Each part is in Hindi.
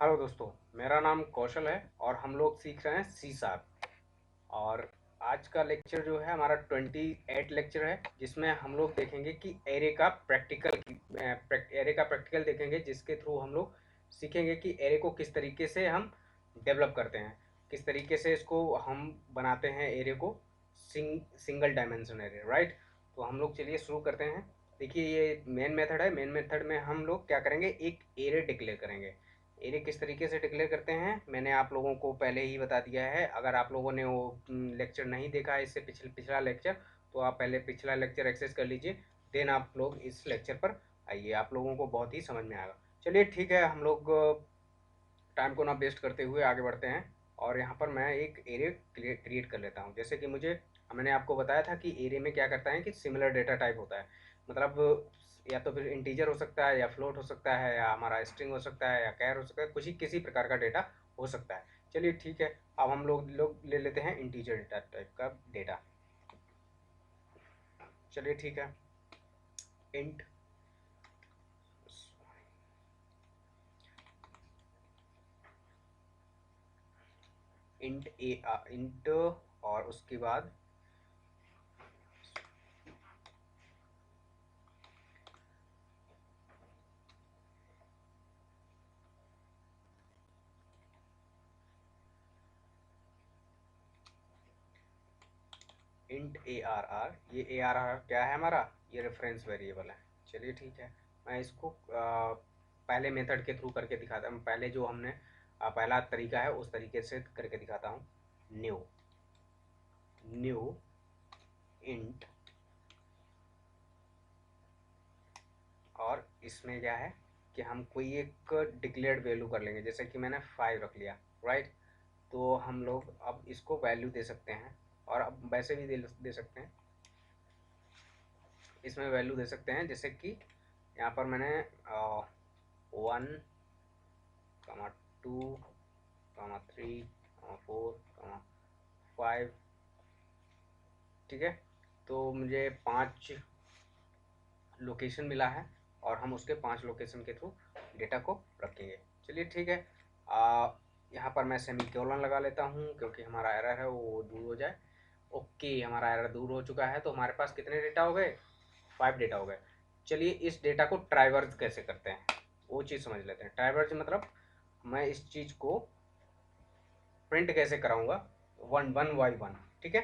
हेलो दोस्तों, मेरा नाम कौशल है और हम लोग सीख रहे हैं सी शार्प। और आज का लेक्चर जो है हमारा 28 लेक्चर है, जिसमें हम लोग देखेंगे कि एरे का प्रैक्टिकल देखेंगे, जिसके थ्रू हम लोग सीखेंगे कि एरे को किस तरीके से हम डेवलप करते हैं, किस तरीके से इसको हम बनाते हैं एरे को सिंगल डायमेंशन एरे, राइट। तो हम लोग चलिए शुरू करते हैं। देखिए, ये मेन मेथड है। मेन मेथड में हम लोग क्या करेंगे, एक एरे डिक्लेयर करेंगे। एरे किस तरीके से डिक्लेयर करते हैं मैंने आप लोगों को पहले ही बता दिया है। अगर आप लोगों ने वो लेक्चर नहीं देखा है, इससे पिछला लेक्चर, तो आप पहले पिछला लेक्चर एक्सेस कर लीजिए। देन आप लोग इस लेक्चर पर आइए, आप लोगों को बहुत ही समझ में आएगा। चलिए ठीक है, हम लोग टाइम को ना वेस्ट करते हुए आगे बढ़ते हैं। और यहाँ पर मैं एक एरे क्रिएट कर लेता हूँ। जैसे कि मैंने आपको बताया था कि एरे में क्या करता है कि सिमिलर डेटा टाइप होता है। मतलब या तो फिर इंटीजर हो सकता है, या फ्लोट हो सकता है, या हमारा स्ट्रिंग हो सकता है, या कैर हो सकता है, कुछ ही किसी प्रकार का डेटा हो सकता है। चलिए ठीक है, अब हम लोग ले लेते हैं इंटीजर डेटा टाइप का डेटा। चलिए ठीक है, इंट इंट ए इंट और उसके बाद इंट ए आर आर। ये ए आर आर क्या है हमारा, ये रेफरेंस वेरिएबल है। चलिए ठीक है, मैं इसको पहले मेथड के थ्रू करके दिखाता हूँ। पहले जो हमने पहला तरीका है उस तरीके से करके दिखाता हूँ। न्यू न्यू इंट, और इसमें क्या है कि हम कोई एक डिक्लेयर्ड वैल्यू कर लेंगे। जैसे कि मैंने 5 रख लिया, राइट। तो हम लोग अब इसको वैल्यू दे सकते हैं, और अब वैसे भी दे सकते हैं। इसमें वैल्यू दे सकते हैं, जैसे कि यहाँ पर मैंने 1, 2, 3, 4, 5, ठीक है। तो मुझे 5 लोकेशन मिला है, और हम उसके 5 लोकेशन के थ्रू डेटा को रखेंगे। चलिए ठीक है, यहाँ पर मैं सेमीकोलन लगा लेता हूँ, क्योंकि हमारा एरर है वो दूर हो जाए। ओके, हमारा एरर दूर हो चुका है। तो हमारे पास कितने डेटा हो गए, 5 डेटा हो गए। चलिए इस डेटा को ट्राइवर्स कैसे करते हैं वो चीज़ समझ लेते हैं। ट्राइवर्स मतलब मैं इस चीज़ को प्रिंट कैसे कराऊंगा, वन वन बाई वन, ठीक है।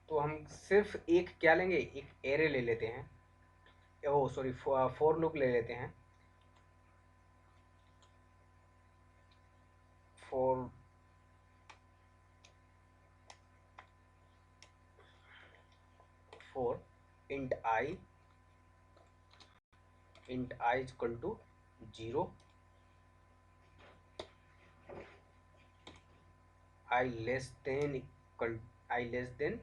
तो हम सिर्फ एक क्या लेंगे, एक एरे ले लेते हैं। ओ सॉरी, फोर लूप ले लेते हैं। For for int I is equal to 0, I less than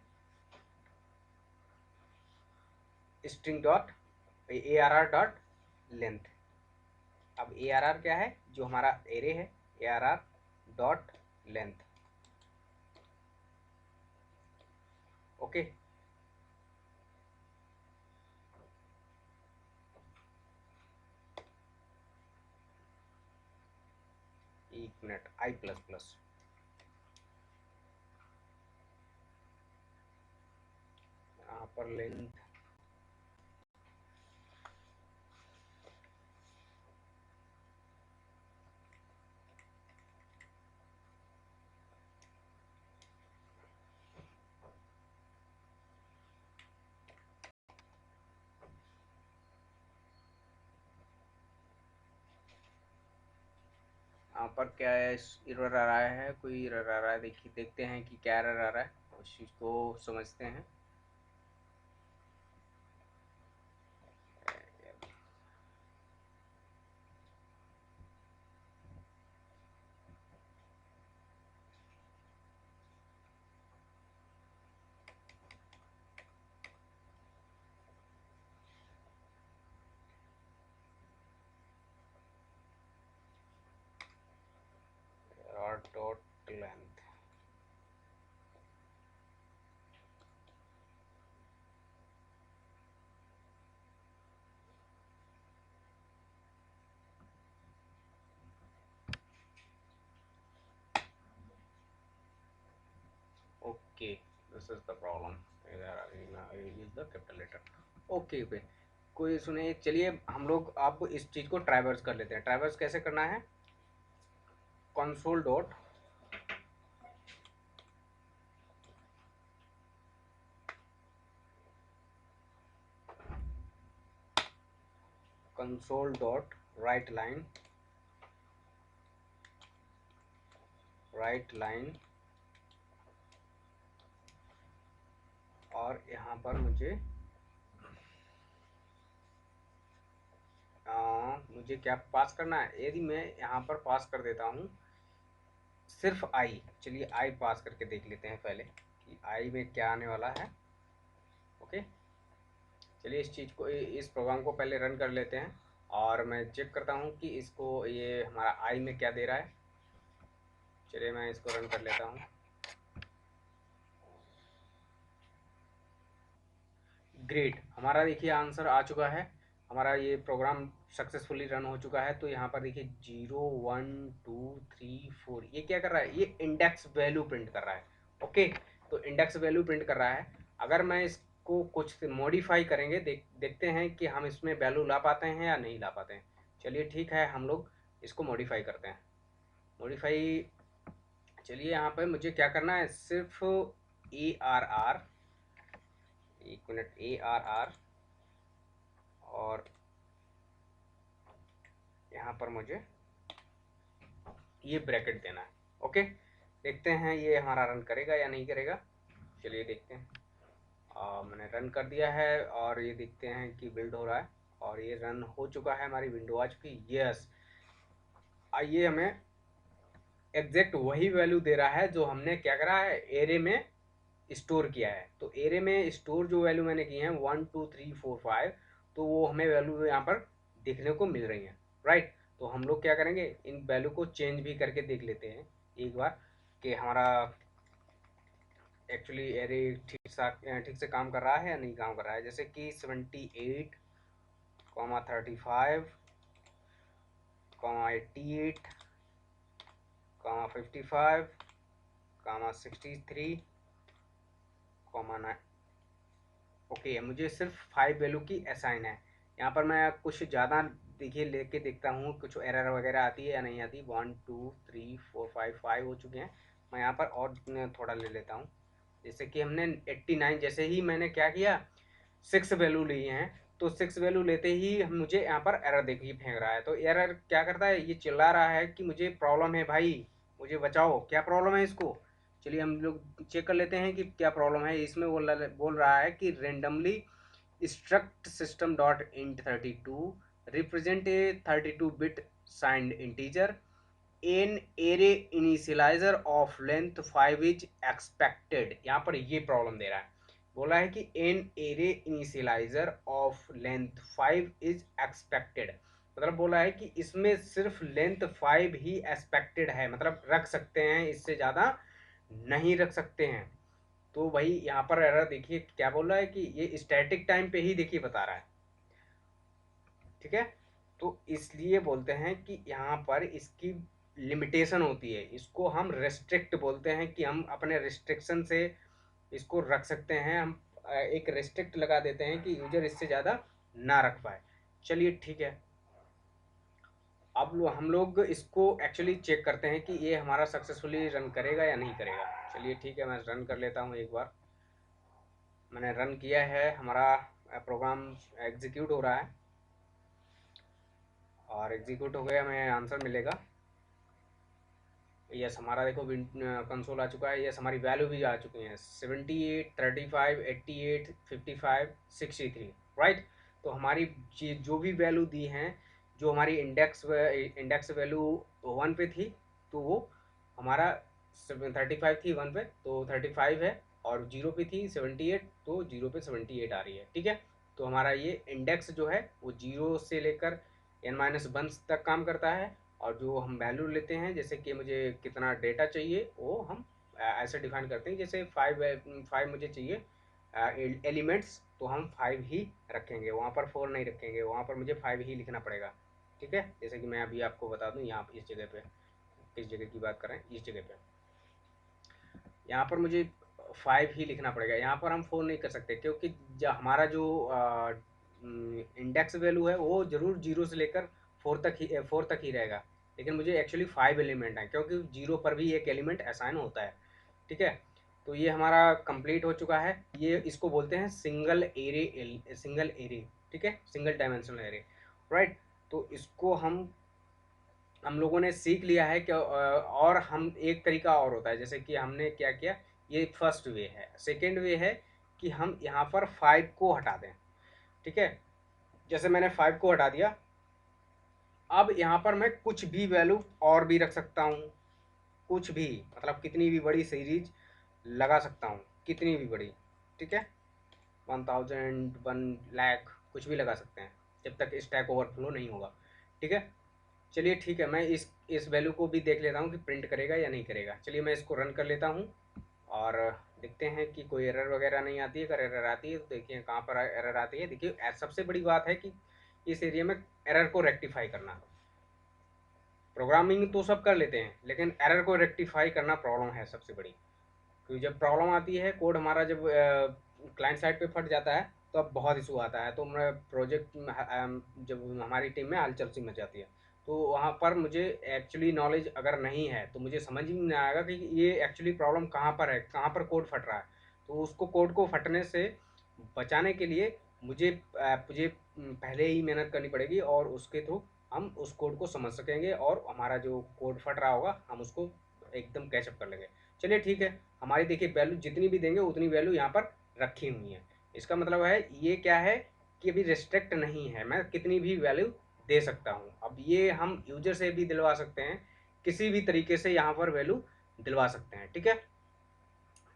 string dot A R R dot length. अब ए आर आर क्या है, जो हमारा एरे है, ए R R dot length. Okay, एक मिनट, आई प्लस प्लस, यहाँ पर लेंथ यहाँ पर क्या है, एरर आ रहा है, कोई एरर आ रहा है। देखिए, देखते हैं कि क्या एरर आ रहा है, उस चीज़ को समझते हैं। Dot length, okay, this is the problem, use the capital letter. Okay okay, कोई सुने, चलिए हम लोग अब इस चीज़ को ट्राइवर्स कर लेते हैं। ट्राइवर्स कैसे करना है, कंसोल डॉट राइट लाइन, और यहाँ पर मुझे क्या पास करना है, यदि मैं यहाँ पर पास कर देता हूँ सिर्फ आई, चलिए आई पास करके देख लेते हैं पहले कि आई में क्या आने वाला है। ओके, चलिए इस चीज़ को, इस प्रोग्राम को पहले रन कर लेते हैं और मैं चेक करता हूँ कि इसको ये हमारा आई में क्या दे रहा है। चलिए मैं इसको रन कर लेता हूँ। ग्रेट, हमारा देखिए आंसर आ चुका है, हमारा ये प्रोग्राम सक्सेसफुली रन हो चुका है। तो यहाँ पर देखिए 0 1 2 3 4 ये क्या कर रहा है, ये इंडेक्स वैल्यू प्रिंट कर रहा है। ओके, तो इंडेक्स वैल्यू प्रिंट कर रहा है। अगर मैं इसको कुछ मॉडिफाई करेंगे, देखते हैं कि हम इसमें वैल्यू ला पाते हैं या नहीं ला पाते हैं। चलिए ठीक है, हम लोग इसको मॉडिफाई करते हैं। मॉडिफाई, चलिए यहाँ पे मुझे क्या करना है, सिर्फ ARR, एक मिनट, ARR, और यहाँ पर मुझे ये ब्रैकेट देना है। ओके, देखते हैं ये हमारा रन करेगा या नहीं करेगा। चलिए देखते हैं। मैंने रन कर दिया है और ये देखते हैं कि बिल्ड हो रहा है और ये रन हो चुका है, हमारी विंडो आ चुकी। यस, आइए हमें एग्जैक्ट वही वैल्यू दे रहा है जो हमने क्या करा है, एरे में स्टोर किया है। तो एरे में स्टोर जो वैल्यू मैंने की है 1 2 3 4 5, तो वो हमें वैल्यू यहाँ पर देखने को मिल रही है। राइट, तो हम लोग क्या करेंगे, इन वैल्यू को चेंज भी करके देख लेते हैं एक बार कि हमारा एक्चुअली एरे ठीक से काम कर रहा है या नहीं काम कर रहा है। जैसे कि 78, 35, 88, 55, 63, 9। ओके, मुझे सिर्फ 5 वैल्यू की असाइन है। यहाँ पर मैं कुछ ज़्यादा देखिए लेके देखता हूँ कुछ एरर वगैरह आती है या नहीं आती। 1 2 3 4 5 हो चुके हैं। मैं यहाँ पर और थोड़ा ले लेता हूँ। जैसे कि हमने 89, जैसे ही मैंने क्या किया, 6 वैल्यू ली हैं, तो 6 वैल्यू लेते ही मुझे यहाँ पर एरर देखिए फेंक रहा है। तो एरर क्या करता है, ये चिल्ला रहा है कि मुझे प्रॉब्लम है भाई, मुझे बचाओ, क्या प्रॉब्लम है इसको। चलिए हम लोग चेक कर लेते हैं कि क्या प्रॉब्लम है। इसमें बोल रहा है कि randomly struct system dot int 32 represent a 32 bit signed integer, an array initializer of length 5 is expected। यहाँ पर ये प्रॉब्लम दे रहा है, बोला है कि an array initializer of length 5 is expected, मतलब बोला है कि इसमें सिर्फ लेंथ 5 ही एक्सपेक्टेड है, मतलब रख सकते हैं, इससे ज़्यादा नहीं रख सकते हैं। तो भाई यहाँ पर एरर देखिए क्या बोल रहा है कि ये स्टैटिक टाइम पे ही देखिए बता रहा है। ठीक है, तो इसलिए बोलते हैं कि यहाँ पर इसकी लिमिटेशन होती है, इसको हम रेस्ट्रिक्ट बोलते हैं कि हम अपने रिस्ट्रिक्शन से इसको रख सकते हैं। हम एक रेस्ट्रिक्ट लगा देते हैं कि यूजर इससे ज़्यादा ना रख पाए। चलिए ठीक है, अब हम लोग इसको एक्चुअली चेक करते हैं कि ये हमारा सक्सेसफुली रन करेगा या नहीं करेगा। चलिए ठीक है, मैं रन कर लेता हूँ एक बार। मैंने रन किया है, हमारा प्रोग्राम एग्जीक्यूट हो रहा है और एग्जीक्यूट हो गया, हमें आंसर मिलेगा। यस, हमारा देखो कंसोल आ चुका है। यस, हमारी वैल्यू भी आ चुकी हैं 78, 35, 88, 55, 63। राइट, तो हमारी जो भी वैल्यू दी हैं, जो हमारी इंडेक्स वैल्यू 1 पे थी, तो वो हमारा 35 थी 1 पे, तो 35 है, और 0 पे थी 78, तो 0 पे 78 आ रही है। ठीक है, तो हमारा ये इंडेक्स जो है वो 0 से लेकर n-1 तक काम करता है। और जो हम वैल्यू लेते हैं, जैसे कि मुझे कितना डेटा चाहिए, वो हम ऐसे डिफाइन करते हैं। जैसे 5 मुझे चाहिए एलिमेंट्स, तो हम 5 ही रखेंगे, वहाँ पर 4 नहीं रखेंगे, वहाँ पर मुझे 5 ही लिखना पड़ेगा। ठीक है, जैसे कि मैं अभी आपको बता दूँ, यहाँ इस जगह पे, किस जगह की बात करें, इस जगह पे यहाँ पर मुझे 5 ही लिखना पड़ेगा। यहाँ पर हम 4 नहीं कर सकते, क्योंकि हमारा जो इंडेक्स वैल्यू है वो ज़रूर 0 से लेकर 4 तक ही रहेगा, लेकिन मुझे एक्चुअली 5 एलिमेंट है, क्योंकि 0 पर भी एक एलिमेंट असाइन होता है। ठीक है, तो ये हमारा कंप्लीट हो चुका है। ये इसको बोलते हैं सिंगल एरे। ठीक है, सिंगल डायमेंशनल एरे, राइट। तो इसको हम लोगों ने सीख लिया है कि और हम एक तरीका और होता है, जैसे कि हमने क्या किया, ये फर्स्ट वे है। सेकेंड वे है कि हम यहाँ पर 5 को हटा दें। ठीक है, जैसे मैंने 5 को हटा दिया, अब यहाँ पर मैं कुछ भी वैल्यू और भी रख सकता हूँ, कुछ भी, मतलब कितनी भी बड़ी सीरीज लगा सकता हूँ, कितनी भी बड़ी। ठीक है, 1000, 1 लाख, कुछ भी लगा सकते हैं, जब तक स्टैक ओवरफ्लो नहीं होगा। ठीक है, चलिए ठीक है, मैं इस वैल्यू को भी देख लेता हूँ कि प्रिंट करेगा या नहीं करेगा। चलिए मैं इसको रन कर लेता हूँ और देखते हैं कि कोई एरर वगैरह नहीं आती है। अगर एरर आती है तो देखिए कहाँ पर एरर आती है। देखिए सबसे बड़ी बात है कि इस एरिया में एरर को रेक्टिफाई करना। प्रोग्रामिंग तो सब कर लेते हैं, लेकिन एरर को रेक्टिफाई करना प्रॉब्लम है सबसे बड़ी। क्योंकि जब प्रॉब्लम आती है, कोड हमारा जब क्लाइंट साइड पे फट जाता है, तो अब बहुत इशू आता है। तो मैं प्रोजेक्ट जब हमारी टीम में हलचल सी मच जाती है, तो वहाँ पर मुझे एक्चुअली नॉलेज अगर नहीं है तो मुझे समझ ही नहीं आएगा कि ये एक्चुअली प्रॉब्लम कहाँ पर है, कहाँ पर कोड फट रहा है। तो उसको कोड को फटने से बचाने के लिए मुझे पहले ही मेहनत करनी पड़ेगी, और उसके थ्रू हम उस कोड को समझ सकेंगे, और हमारा जो कोड फट रहा होगा हम उसको एकदम कैचअप कर लेंगे। चलिए ठीक है, हमारी देखिए वैल्यू जितनी भी देंगे उतनी वैल्यू यहाँ पर रखी हुई है। इसका मतलब है ये क्या है कि अभी रिस्ट्रिक्ट नहीं है, मैं कितनी भी वैल्यू दे सकता हूँ। अब ये हम यूजर से भी दिलवा सकते हैं, किसी भी तरीके से यहाँ पर वैल्यू दिलवा सकते हैं। ठीक है,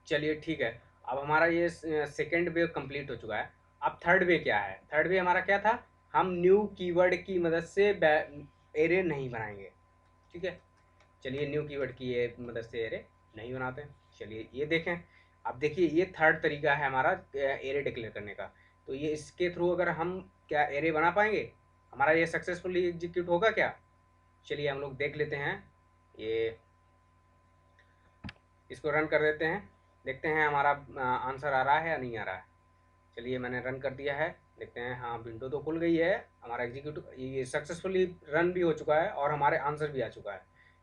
चलिए ठीक है, अब हमारा ये सेकेंड वे कंप्लीट हो चुका है। अब थर्ड वे क्या है? थर्ड वे हमारा क्या था? हम न्यू कीवर्ड की मदद से एरे नहीं बनाएंगे। ठीक है, चलिए न्यू कीवर्ड की मदद से एरे नहीं बनाते हैं। चलिए ये देखें, अब देखिए ये थर्ड तरीका है हमारा एरे डिक्लेयर करने का। तो ये इसके थ्रू अगर हम क्या एरे बना पाएंगे, हमारा ये सक्सेसफुली एग्जीक्यूट होगा क्या? चलिए हम लोग देख लेते हैं। ये इसको रन कर देते हैं, देखते हैं हमारा आंसर आ रहा है या नहीं आ रहा है। चलिए मैंने रन कर दिया है, देखते हैं। हाँ, विंडो तो खुल गई है, हमारा एग्जीक्यूट ये सक्सेसफुली रन भी हो चुका है और हमारे आंसर भी आ चुका है।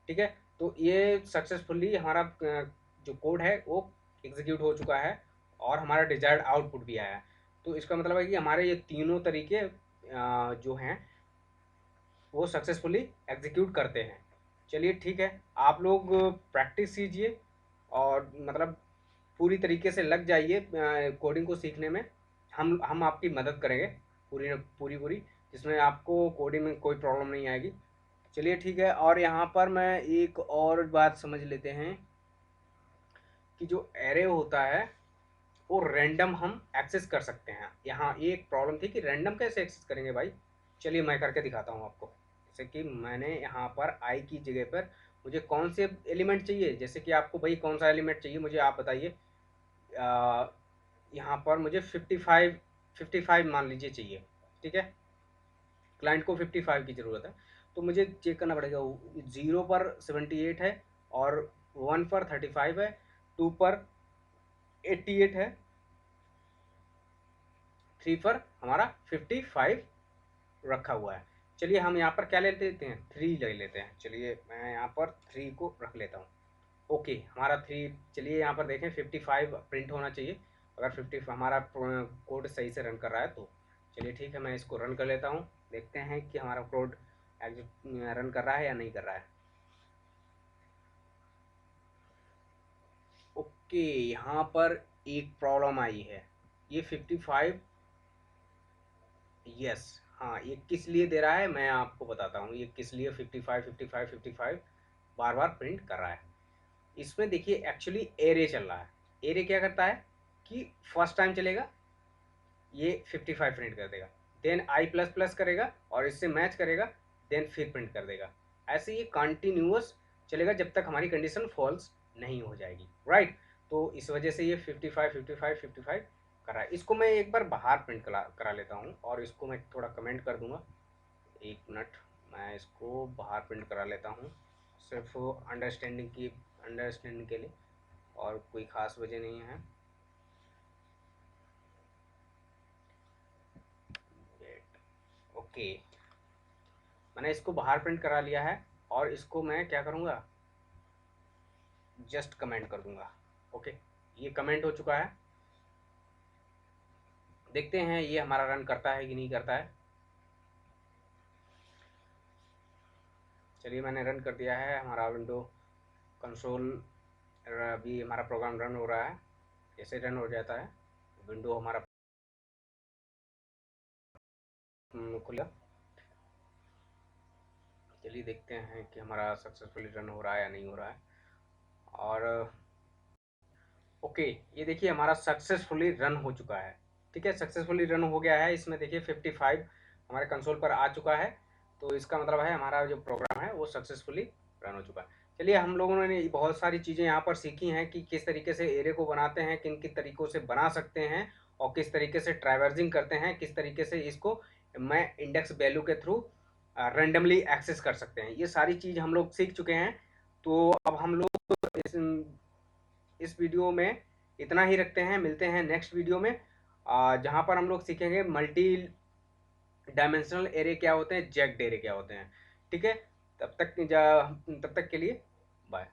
ठीक है, तो ये सक्सेसफुली हमारा जो कोड है वो एग्जीक्यूट हो चुका है और हमारा डिजायर्ड आउटपुट भी आया है। तो इसका मतलब है कि हमारे ये तीनों तरीके जो हैं वो सक्सेसफुली एग्जीक्यूट करते हैं। चलिए ठीक है, आप लोग प्रैक्टिस कीजिए और मतलब पूरी तरीके से लग जाइए कोडिंग को सीखने में। हम आपकी मदद करेंगे पूरी पूरी पूरी, जिसमें आपको कोडिंग में कोई प्रॉब्लम नहीं आएगी। चलिए ठीक है, और यहाँ पर मैं एक और बात समझ लेते हैं कि जो एरे होता है वो रैंडम हम एक्सेस कर सकते हैं। यहाँ ये एक प्रॉब्लम थी कि रैंडम कैसे एक्सेस करेंगे भाई। चलिए मैं करके दिखाता हूँ आपको। जैसे कि मैंने यहाँ पर आई की जगह पर मुझे कौन से एलिमेंट चाहिए, जैसे कि आपको भाई कौन सा एलिमेंट चाहिए मुझे आप बताइए। यहाँ पर मुझे 55 मान लीजिए चाहिए। ठीक है, क्लाइंट को 55 की ज़रूरत है, तो मुझे चेक करना पड़ेगा। 0 पर 78 है, और 1 पर 35 है, 2 पर 88 है, 3 पर हमारा 55 रखा हुआ है। चलिए हम यहाँ पर क्या ले लेते हैं, 3 ले लेते हैं। चलिए मैं यहाँ पर 3 को रख लेता हूँ। ओके, हमारा 3, चलिए यहाँ पर देखें 55 प्रिंट होना चाहिए अगर 50 हमारा कोड सही से रन कर रहा है तो। चलिए ठीक है, मैं इसको रन कर लेता हूँ, देखते हैं कि हमारा कोड रन कर रहा है या नहीं कर रहा है। ओके, यहाँ पर एक प्रॉब्लम आई है। ये 55, यस, हाँ, ये किस लिए दे रहा है मैं आपको बताता हूँ। ये किस लिए 55 55 55 बार बार प्रिंट कर रहा है। इसमें देखिए एक्चुअली एरे चल रहा है। एरे क्या करता है कि फर्स्ट टाइम चलेगा, ये 55 प्रिंट कर देगा, देन आई प्लस प्लस करेगा और इससे मैच करेगा, देन फिर प्रिंट कर देगा। ऐसे ये कंटिन्यूअस चलेगा जब तक हमारी कंडीशन फॉल्स नहीं हो जाएगी, राइट। तो इस वजह से ये 55 55 55 कर रहा है। इसको मैं एक बार बाहर प्रिंट करा लेता हूँ, और इसको मैं थोड़ा कमेंट कर दूंगा। एक मिनट, मैं इसको बाहर प्रिंट करा लेता हूँ, सिर्फ अंडरस्टैंडिंग के लिए। और कोई ख़ास वजह नहीं है। ओके, मैंने इसको बाहर प्रिंट करा लिया है और इसको मैं क्या करूँगा, जस्ट कमेंट कर दूंगा। ओके, ये कमेंट हो चुका है। देखते हैं ये हमारा रन करता है कि नहीं करता है। चलिए मैंने रन कर दिया है, हमारा विंडो कंसोल, अभी हमारा प्रोग्राम रन हो रहा है। जैसे रन हो जाता है विंडो हमारा खुला। चलिए देखते हैं कि हमारा सक्सेसफुली रन हो रहा है या नहीं हो रहा है। और ओके, ये देखिए हमारा सक्सेसफुली रन हो चुका है। ठीक है, सक्सेसफुली रन हो गया है। इसमें देखिए 55 हमारे कंसोल पर आ चुका है। तो इसका मतलब है हमारा जो प्रोग्राम है वो सक्सेसफुली रन हो चुका है। चलिए हम लोगों ने बहुत सारी चीज़ें यहाँ पर सीखी हैं कि किस तरीके से एरे को बनाते हैं, किन किन तरीक़ों से बना सकते हैं, और किस तरीके से ट्रैवर्सिंग करते हैं, किस तरीके से इसको मैं इंडेक्स वैल्यू के थ्रू रेंडमली एक्सेस कर सकते हैं। ये सारी चीज़ हम लोग सीख चुके हैं। तो अब हम लोग इस वीडियो में इतना ही रखते हैं। मिलते हैं नेक्स्ट वीडियो में, जहाँ पर हम लोग सीखेंगे मल्टी डायमेंशनल एरे क्या होते हैं, जैक्ड एरे क्या होते हैं। ठीक है, तब तक के लिए बाय।